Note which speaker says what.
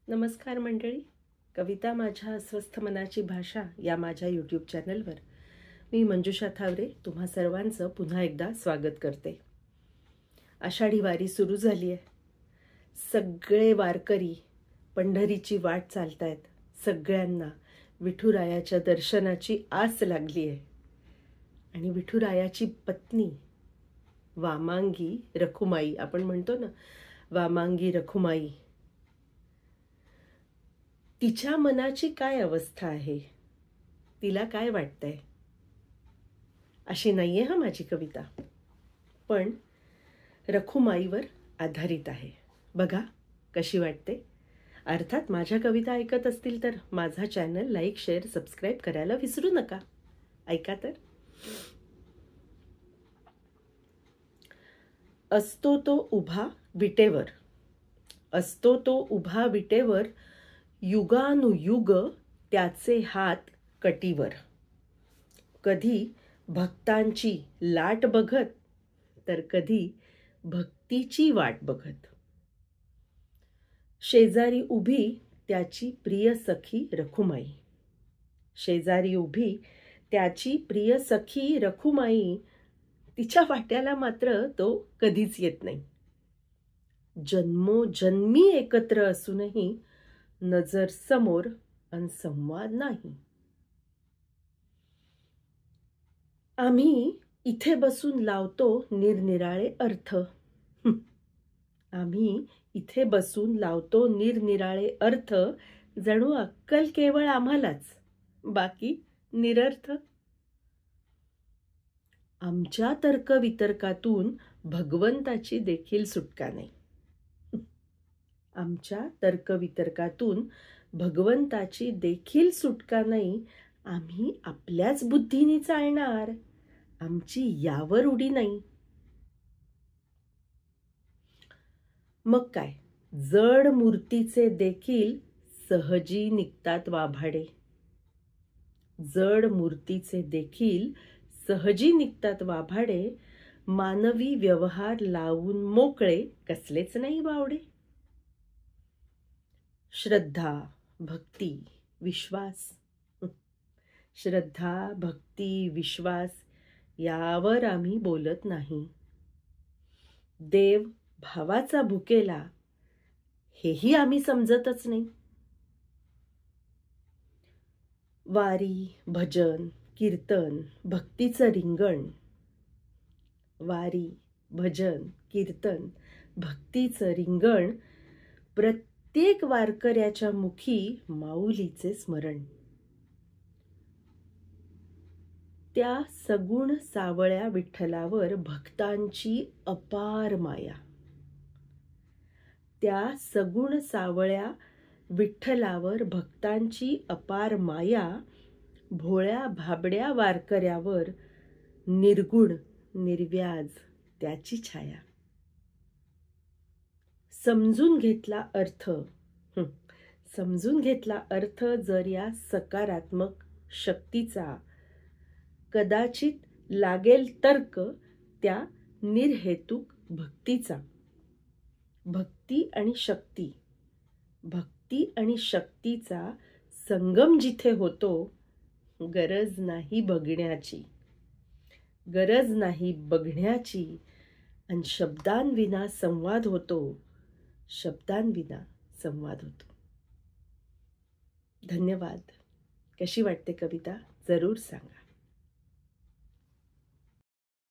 Speaker 1: नमस्कार मंडळी. कविता माझ्या अस्वस्थ मनाची भाषा या माझ्या यूट्यूब चॅनलवर मी मंजुषा थावरे तुम्हा सर्वांचं पुन्हा एकदा स्वागत करते. आषाढी वारी सुरू झाली आहे. सगळे वारकरी पंढरीची वाट चालतायत. सगळ्यांना विठुरायाच्या दर्शनाची आस लागली आहे. आणि विठुरायाची पत्नी वामांगी रखुमाई, आपण म्हणतो ना वामांगी रखुमाई, तिच्या मनाची काय अवस्था आहे, तिला काय वाटतंय, अशी नाहीये हा माझी कविता, पण रखुमाईवर आधारित आहे. बघा कशी वाटते. अर्थात माझ्या कविता ऐकत असतील तर माझा चॅनल लाईक, शेअर, सबस्क्राईब करायला विसरू नका. ऐका तर. असतो तो उभा विटेवर, असतो तो उभा विटेवर, युगानुयुग त्याचे हात कटीवर. कधी भक्तांची लाट बघत तर कधी भक्तीची वाट बघत. शेजारी उभी त्याची प्रिय सखी रखुमाई, शेजारी उभी त्याची प्रिय सखी रखुमाई. तिच्या वाट्याला मात्र तो कधीच येत नाही. जन्मोजन्मी एकत्र असूनही नजर समोर अन संवाद नाही. आम्ही इथे बसून लावतो निरनिराळे अर्थ, आम्ही इथे बसून लावतो निरनिराळे अर्थ. जणू अक्कल केवळ आम्हालाच, बाकी निरर्थ. आमच्या तर्कवितर्कातून भगवंताची देखील सुटका नाही. आमच्या तर्कवितर्कातून भगवंताची देखील सुटका नाही. आम्ही आपल्याच बुद्धीने चालणार, आमची यावर उडी नाही. मग काय, जड मूर्तीचे देखील सहजी निघतात वाभाडे, जड मूर्तीचे देखील सहजी निघतात वाभाडे. मानवी व्यवहार लावून मोकळे कसलेच नाही बावडे. श्रद्धा, भक्ती, विश्वास, श्रद्धा, भक्ती, विश्वास यावर आम्ही बोलत नाही. देव भावाचा भुकेला हेही आम्ही समजतच नाही. वारी, भजन, कीर्तन, भक्तीचं रिंगण, वारी, भजन, कीर्तन, भक्तीचं रिंगण. प्रत्येक वारकऱ्याच्या मुखी माऊलीचे स्मरण. त्या सगुण सावळ्या विठ्ठलावर भक्तांची अपार माया, त्या सगुण सावळ्या विठ्ठलावर भक्तांची अपार माया. भोळ्या भाबड्या वारकऱ्यावर निर्गुण निर्व्याज त्याची छाया. समजून घेतला अर्थ, समजून घेतला अर्थ जर या सकारात्मक शक्तीचा, कदाचित लागेल तर्क त्या निर्हेतुक भक्तीचा. भक्ती आणि शक्ती, भक्ती आणि शक्तीचा संगम जिथे होतो, गरज नाही बघण्याची, गरज नाही बघण्याची. आणि शब्दांविना संवाद होतो, शब्दांविना संवाद होतो. धन्यवाद. कशी वाटते कविता जरूर सांगा.